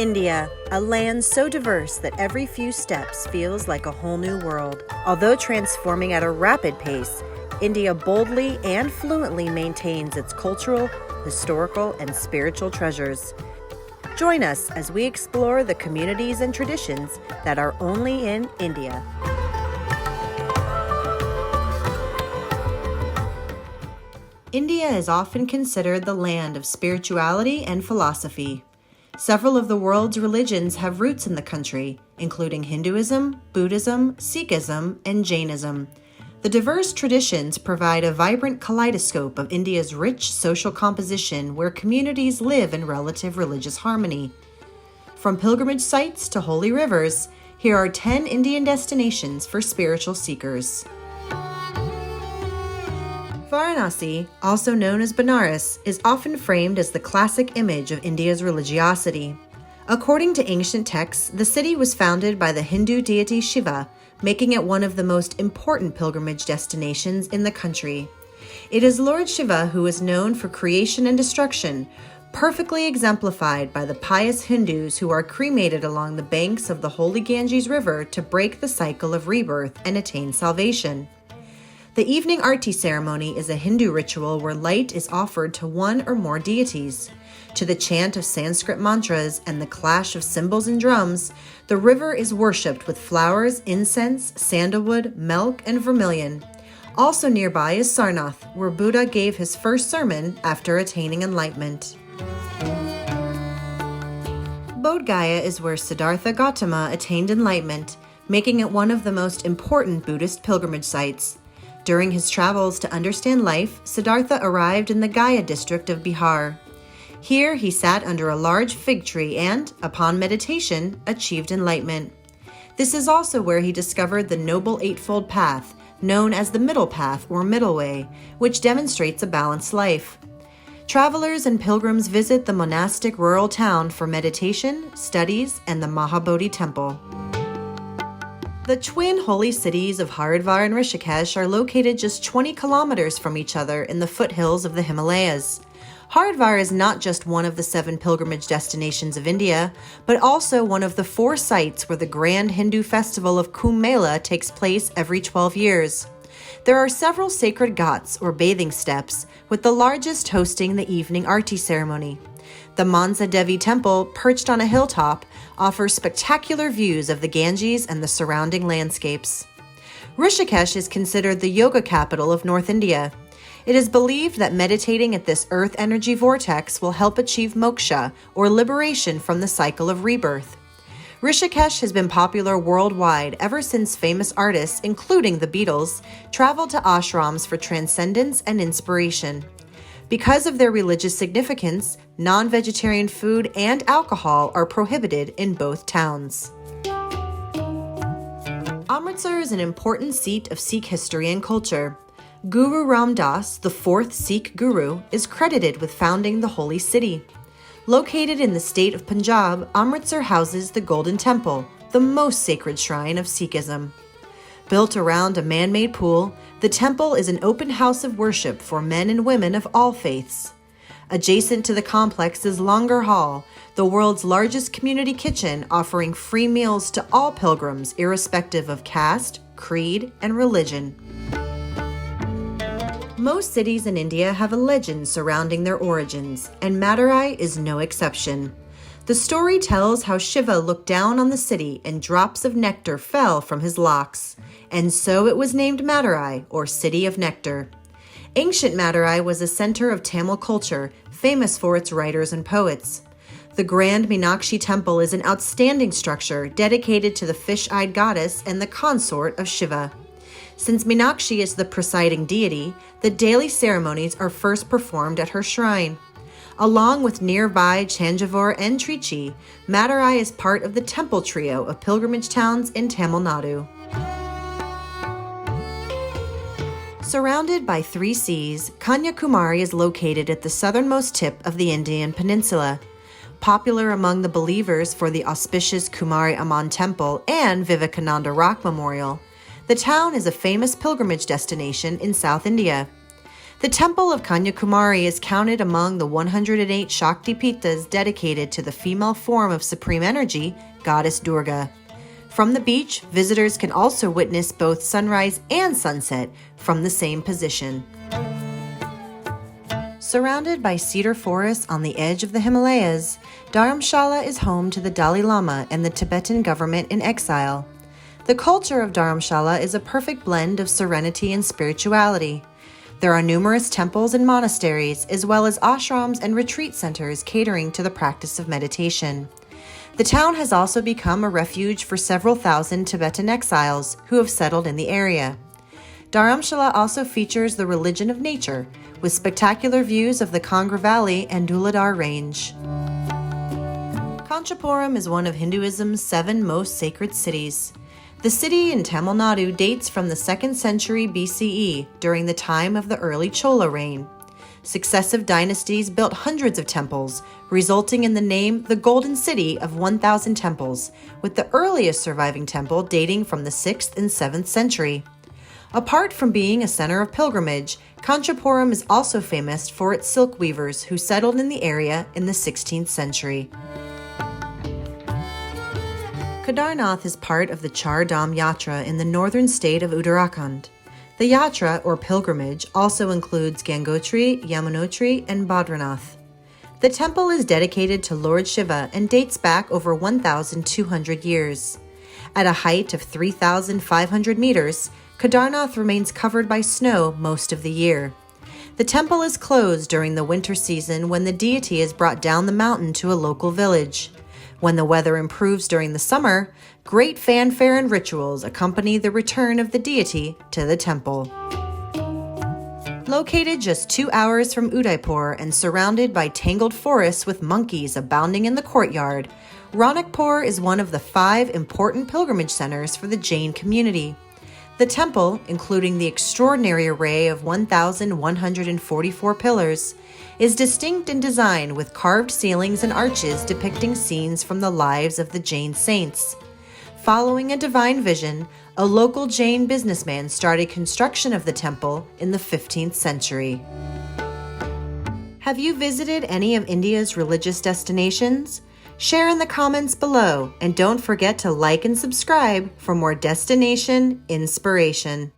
India, a land so diverse that every few steps feels like a whole new world. Although transforming at a rapid pace, India boldly and fluently maintains its cultural, historical, and spiritual treasures. Join us as we explore the communities and traditions that are only in India. India is often considered the land of spirituality and philosophy. Several of the world's religions have roots in the country, including Hinduism, Buddhism, Sikhism, and Jainism. The diverse traditions provide a vibrant kaleidoscope of India's rich social composition where communities live in relative religious harmony. From pilgrimage sites to holy rivers, here are 10 Indian destinations for spiritual seekers. Varanasi, also known as Benares, is often framed as the classic image of India's religiosity. According to ancient texts, the city was founded by the Hindu deity Shiva, making it one of the most important pilgrimage destinations in the country. It is Lord Shiva who is known for creation and destruction, perfectly exemplified by the pious Hindus who are cremated along the banks of the holy Ganges River to break the cycle of rebirth and attain salvation. The evening Aarti ceremony is a Hindu ritual where light is offered to one or more deities. To the chant of Sanskrit mantras and the clash of cymbals and drums, the river is worshipped with flowers, incense, sandalwood, milk, and vermilion. Also nearby is Sarnath, where Buddha gave his first sermon after attaining enlightenment. Bodh Gaya is where Siddhartha Gautama attained enlightenment, making it one of the most important Buddhist pilgrimage sites. During his travels to understand life, Siddhartha arrived in the Gaya district of Bihar. Here he sat under a large fig tree and, upon meditation, achieved enlightenment. This is also where he discovered the Noble Eightfold Path, known as the Middle Path or Middle Way, which demonstrates a balanced life. Travelers and pilgrims visit the monastic rural town for meditation, studies, and the Mahabodhi temple. The twin holy cities of Haridwar and Rishikesh are located just 20 kilometers from each other in the foothills of the Himalayas. Haridwar is not just one of the 7 pilgrimage destinations of India, but also one of the 4 sites where the grand Hindu festival of Kumbh Mela takes place every 12 years. There are several sacred ghats or bathing steps, with the largest hosting the evening Aarti ceremony. The Mansa Devi temple, perched on a hilltop, offers spectacular views of the Ganges and the surrounding landscapes. Rishikesh is considered the yoga capital of North India. It is believed that meditating at this earth energy vortex will help achieve moksha, or liberation from the cycle of rebirth. Rishikesh has been popular worldwide ever since famous artists, including the Beatles, traveled to ashrams for transcendence and inspiration. Because of their religious significance, non-vegetarian food and alcohol are prohibited in both towns. Amritsar is an important seat of Sikh history and culture. Guru Ram Das, the 4th Sikh Guru, is credited with founding the holy city. Located in the state of Punjab, Amritsar houses the Golden Temple, the most sacred shrine of Sikhism. Built around a man-made pool, the temple is an open house of worship for men and women of all faiths. Adjacent to the complex is Langar Hall, the world's largest community kitchen offering free meals to all pilgrims irrespective of caste, creed, and religion. Most cities in India have a legend surrounding their origins, and Madurai is no exception. The story tells how Shiva looked down on the city and drops of nectar fell from his locks, and so it was named Madurai, or City of Nectar. Ancient Madurai was a center of Tamil culture, famous for its writers and poets. The Grand Meenakshi Temple is an outstanding structure dedicated to the fish-eyed goddess and the consort of Shiva. Since Meenakshi is the presiding deity, the daily ceremonies are first performed at her shrine. Along with nearby Thanjavur and Trichy, Madurai is part of the temple trio of pilgrimage towns in Tamil Nadu. Surrounded by 3 seas, Kanyakumari is located at the southernmost tip of the Indian peninsula. Popular among the believers for the auspicious Kumari Amman Temple and Vivekananda Rock Memorial, the town is a famous pilgrimage destination in South India. The temple of Kanyakumari is counted among the 108 Shakti Pitas dedicated to the female form of supreme energy, Goddess Durga. From the beach, visitors can also witness both sunrise and sunset from the same position. Surrounded by cedar forests on the edge of the Himalayas, Dharamshala is home to the Dalai Lama and the Tibetan government in exile. The culture of Dharamshala is a perfect blend of serenity and spirituality. There are numerous temples and monasteries, as well as ashrams and retreat centers catering to the practice of meditation. The town has also become a refuge for several thousand Tibetan exiles who have settled in the area. Dharamshala also features the religion of nature, with spectacular views of the Kangra Valley and Dhuladhar Range. Kanchipuram is one of Hinduism's 7 most sacred cities. The city in Tamil Nadu dates from the 2nd century BCE during the time of the early Chola reign. Successive dynasties built hundreds of temples, resulting in the name the Golden City of 1,000 temples, with the earliest surviving temple dating from the 6th and 7th century. Apart from being a center of pilgrimage, Kanchipuram is also famous for its silk weavers who settled in the area in the 16th century. Kedarnath is part of the Char Dham Yatra in the northern state of Uttarakhand. The yatra, or pilgrimage, also includes Gangotri, Yamunotri, and Badranath. The temple is dedicated to Lord Shiva and dates back over 1,200 years. At a height of 3,500 meters, Kedarnath remains covered by snow most of the year. The temple is closed during the winter season when the deity is brought down the mountain to a local village. When the weather improves during the summer, great fanfare and rituals accompany the return of the deity to the temple. Located just 2 hours from Udaipur and surrounded by tangled forests with monkeys abounding in the courtyard, Ranakpur is one of the 5 important pilgrimage centers for the Jain community. The temple, including the extraordinary array of 1,144 pillars, is distinct in design with carved ceilings and arches depicting scenes from the lives of the Jain saints. Following a divine vision, a local Jain businessman started construction of the temple in the 15th century. Have you visited any of India's religious destinations? Share in the comments below, and don't forget to like and subscribe for more destination inspiration.